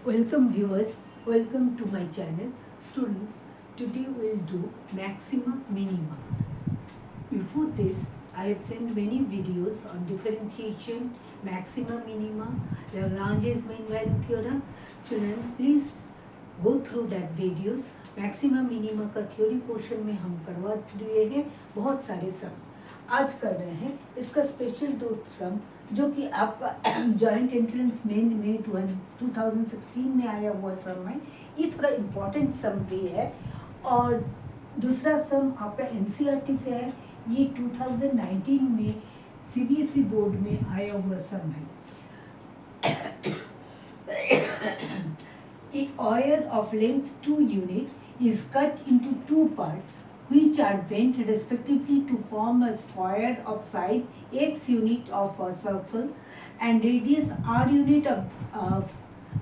Welcome viewers, welcome to my channel. Students, today we will do maxima minima. Before this, I have sent many videos on differentiation, maxima minima, Lagrange's mean value theorem. Children, please go through that videos. Maximum minima का theory portion में हम करवा दिए हैं बहुत सारे सम. आज कर रहे हैं इसका स्पेशल दो सम जो कि आपका जॉइंट एंट्रेंस मेन में 2016 में आया हुआ सम है. ये थोड़ा इम्पोर्टेंट सम भी है. और दूसरा सम आपका एनसीईआरटी से है. ये 2019 में सीबीएसई बोर्ड में आया हुआ सम है. A wire of length 2 unit is cut into two parts which are bent respectively to form a square of side x unit of a circle and radius r unit of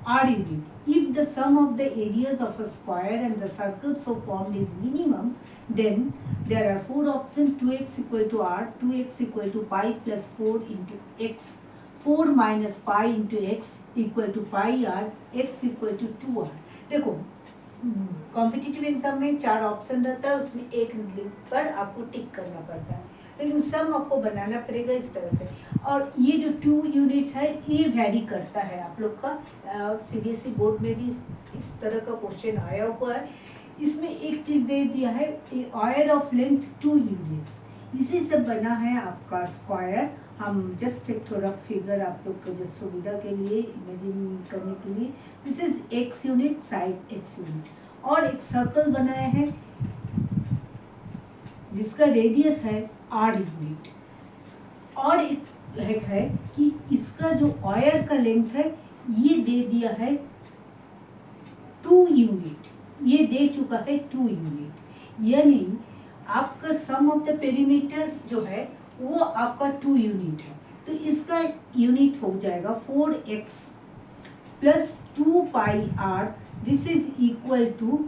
r unit. If the sum of the areas of a square and the circle so formed is minimum, then there are four options: 2x equal to r, 2x equal to pi plus 4 into x, 4 minus pi into x equal to pi r, x equal to 2r. देखो competitive exam में 4 option रहता है, उसमें एक link पर आपको टिक करना पड़ता है, लेकिन सम आपको बनाना पड़ेगा इस तरह से. और ये जो 2 यूनिट है ये वैरी करता है. आप लोग का सीबीएसई बोर्ड में भी इस तरह का क्वेश्चन आया हुआ है. इसमें एक चीज़ दे दिया है, वायर ऑफ लेंथ 2 यूनिट्स. इसी से बना है आपका स्क्वायर. हम जस्ट एक थोड़ा फिगर आप लोग को जस्ट सुविधा के लिए इमेजिन करने के लिए, this is x unit, side x unit, और एक सर्कल बनाया है जिसका रेडियस है आर यूनिट. और एक है कि इसका जो वायर का लेंथ है ये दे दिया है 2 यूनिट. ये दे चुका है 2 यूनिट. यानी आपका सम ऑफ द पेरीमीटर्स जो है वो आपका 2 यूनिट है. तो इसका यूनिट हो जाएगा 4x plus 2 pi r. This is equal to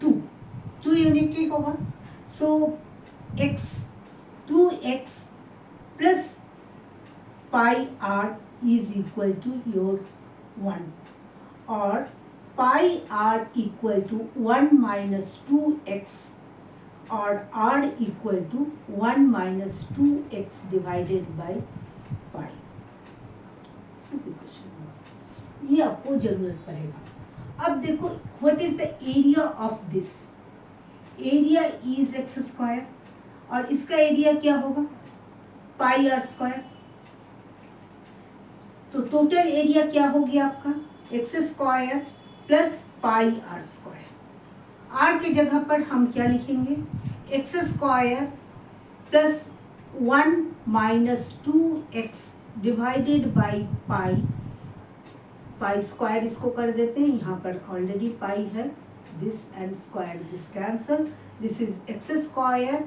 2 unit ठीक होगा. So x 2x plus pi r is equal to your 1 और pi r equal to 1 minus 2x और r equal to 1 minus 2x divided by pi. ये आपको जरूरत पड़ेगा. अब देखो what is the area of this. Area is X square और इसका एरिया क्या होगा पाई आर स्क्वायर. तो टोटल एरिया क्या हो गया आपका X square plus pi are square. R के जगह पर हम क्या लिखेंगे, X square plus 1 minus 2x divided by pi. Pi square इसको कर देते हैं, यहाँ पर ऑलरेडी पाई है. This and square this cancel. This is X square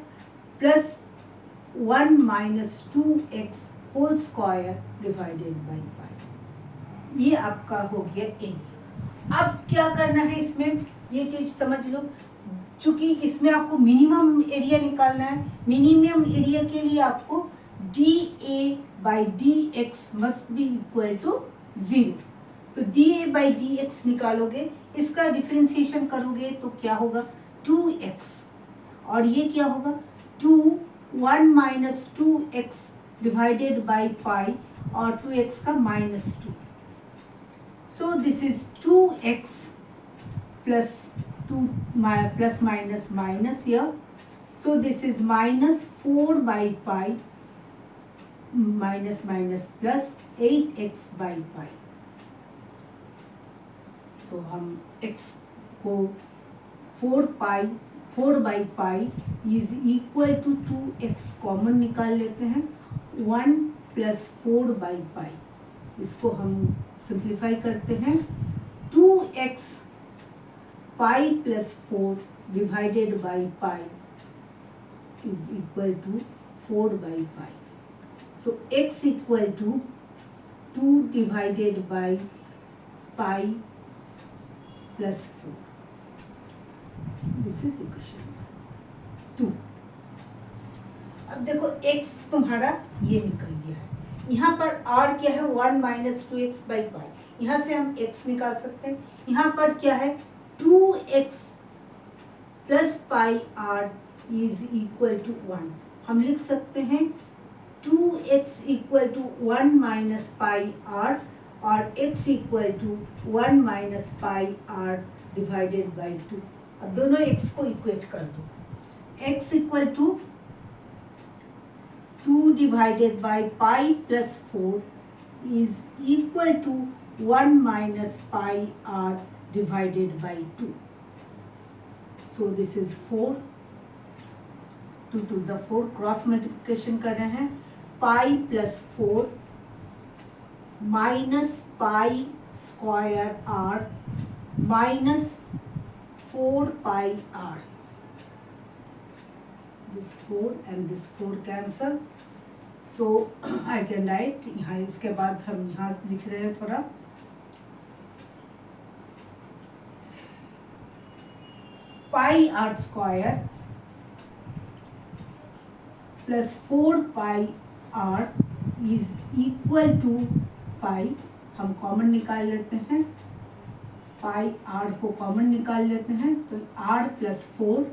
plus 1 minus 2x whole square divided by pi. ये आपका हो गया एरिया. अब क्या करना है इसमें ये चीज समझ लो. चूंकि इसमें आपको मिनिमम एरिया निकालना है, मिनिमम एरिया के लिए आपको dA by dx must be equal to 0. तो dA बाई dx निकालोगे, इसका डिफरेंशिएशन करोगे तो क्या होगा 2x और ये क्या होगा 1 माइनस 2x डिवाइडेड बाई पाई और 2x का minus 2. So this is 2x plus 2 plus minus minus here. So this is minus 4 by pi minus minus plus 8x by pi. So हम x को 4 by pi is equal to 2x common निकाल लेते हैं. 1 plus 4 by pi इसको हम simplify करते हैं. 2x pi plus 4 divided by pi is equal to 4 by pi. So x equal to 2 divided by pi plus 4. This is equation 2. अब देखो x तुम्हारा ये निकल गया है. यहाँ पर r क्या है 1 माइनस 2x बाई पाई, यहाँ से हम x निकाल सकते हैं। यहाँ पर क्या है 2x plus pi r is equal to 1। हम लिख सकते हैं 2x equal to 1 minus pi r और x equal to 1 minus pi r divided by 2। अब दोनों x को इक्वेट कर दो। x equal to 2 divided by pi plus 4 is equal to 1 minus pi r divided by 2. So this is 4, 2 to the 4, cross multiplication कर रहे हैं। Pi plus 4 minus pi square R minus 4 pi R, this 4 and this 4 cancel, so I can write यहाँ, इसके बाद हम यहाँ लिख रहे हैं थोड़ा pi are square plus 4 pi r is equal to pi, हम कॉमन निकाल लेते हैं, पाई आर को कॉमन निकाल लेते हैं, तो R plus 4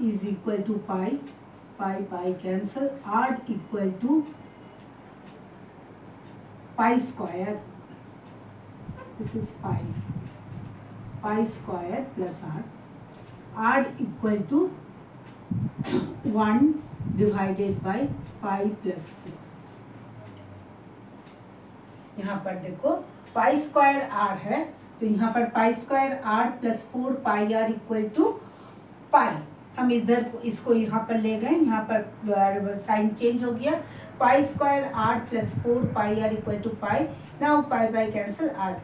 is equal to pi, pi pi cancel, R equal to pi square, this is pi, pi square plus R, R equal to 1 divided by pi plus 4। यहाँ पर देखो पाई स्क्वायर आर है, तो यहाँ पर pi square are plus 4 pi are equal to pi, हम इधर इसको यहाँ पर ले गए, यहाँ पर साइन चेंज हो गया, pi square are plus 4 pi are equal to pi, now pi by cancel R,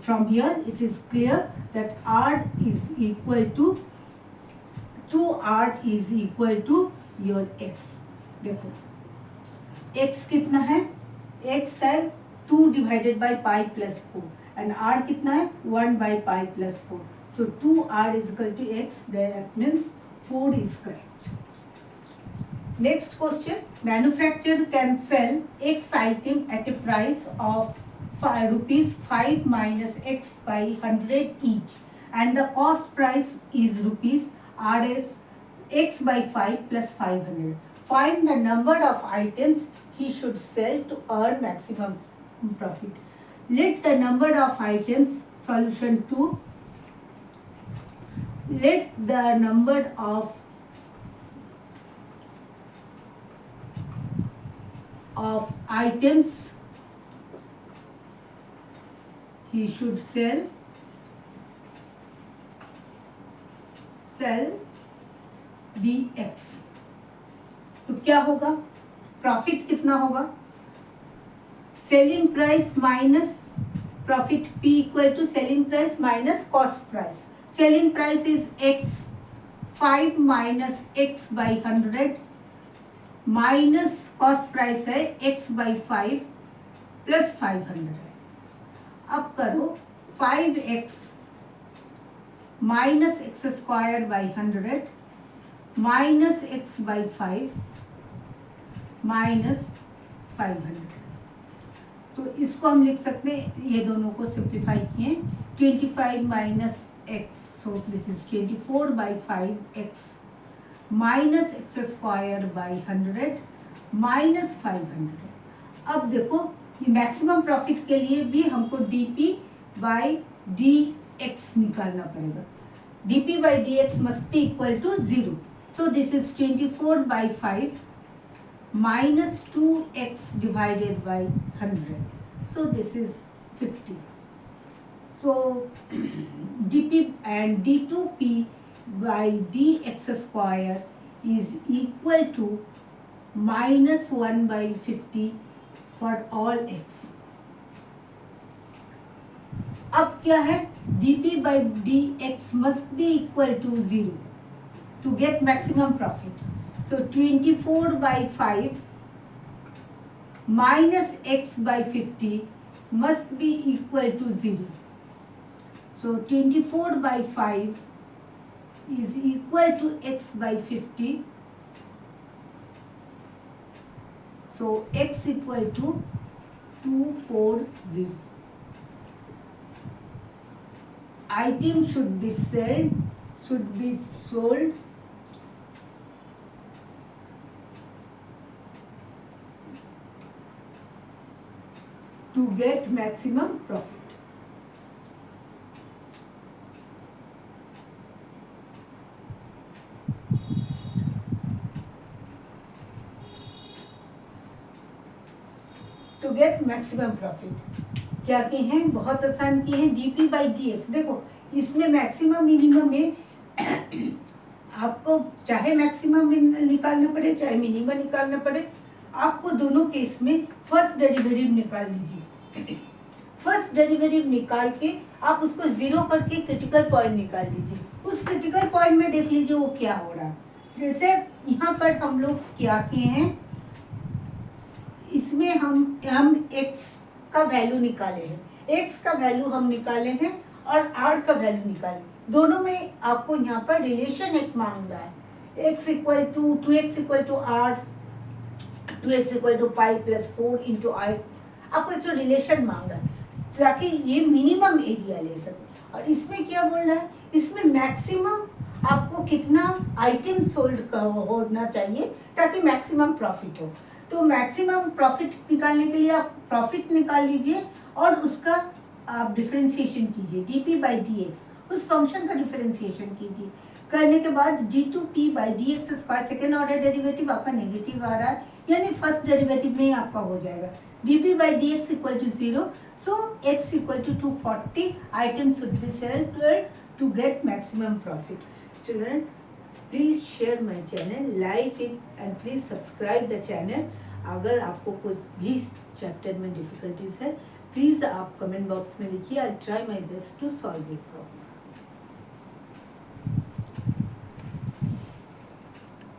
from here it is clear that r is equal to 2r is equal to your x। देखो x कितना है, x है 2 divided by pi plus 4 and r कितना है 1 by pi plus 4, so 2r is equal to x, that means 4 is correct. Next question, manufacturer can sell x item at a price of rupees 5 minus x by 100 each and the cost price is rupees rs x by 5 plus 500. Find the number of items he should sell to earn maximum profit. Let the number of items, solution 2, let the number of items he should sell be x। तो क्या होगा, profit कितना होगा, selling price minus profit P equal to selling price minus cost price. Selling price is x, 5 minus x by 100 minus cost price है x by 5 plus 500 है। अब करो 5x minus X square by 100 minus x by 5 minus 500, तो इसको हम लिख सकते हैं, ये दोनों को सिंप्लीफाई किए 25 minus x, so this is 24 by 5x minus X square by 100 minus 500। अब देखो ये मैक्सिमम प्रॉफिट के लिए भी हमको dp बाई dx निकालना पड़ेगा, dp by dx must be equal to 0, so this is 24 by 5 minus 2x divided by 100, so this is 50, so dp and d2p by dx square is equal to minus 1 by 50 for all x। अब क्या है, dp by dx must be equal to 0 to get maximum profit, so 24 by 5 minus x by 50 must be equal to 0. So 24 by 5 is equal to x by 50. So x equal to 240. Item should be sold to get maximum profit. To get maximum profit. क्या किए हैं, बहुत आसान किए हैं, dp by dx। देखो इसमें maximum minimum में आपको चाहे मैक्सिमम निकालना पड़े चाहे मिनिमम निकालना पड़े, आपको दोनों केस में फर्स्ट डेरिवेटिव निकाल लीजिए। फर्स्ट डेरिवेटिव निकाल के आप उसको जीरो करके क्रिटिकल पॉइंट निकाल लीजिए। उस क्रिटिकल पॉइंट में देख लीजिए वो क्या हो रहा है। जैसे यहाँ पर हम लोग क्या किए हैं, इसमें हम x का वैल्यू निकाले हैं, x का वैल्यू हम निकाले हैं और r का वैल्यू निकाले। दोनों में आपको यहाँ पर रिलेशन एक मांग रहा है, x equal to 2x equal to r, 2x equal to pi plus 4 into i। आपको एक तो रिलेशन मांग रहा है ताकि ये मिनिमम एरिया ले सके। और इसमें क्या बोल रहा है, इसमें मैक्सिमम आपको कितना आइटम सोल्ड होना चाहिए ताकि मैक्सिमम प्रॉफिट हो। तो मैक्सिमम प्रॉफिट निकालने के लिए आप प्रॉफिट निकाल लीजिए और उसका आप डिफरेंशिएशन कीजिए, dp बाई dx, उस फंक्शन का डिफरेंशिएशन कीजिए। करने के बाद g2p by dx square, second order derivative आपका नेगेटिव आ रहा है, यानी फर्स्ट डेरिवेटिव में ही आपका हो जाएगा dp by dx equal to 0। So x equal to 240 item should be sold to get maximum profit. Children, please share my channel, like it and please subscribe the channel. अगर आपको कुछ भी chapter में difficulties है, please आप comment box में लिखिए। I try my best to solve it problem.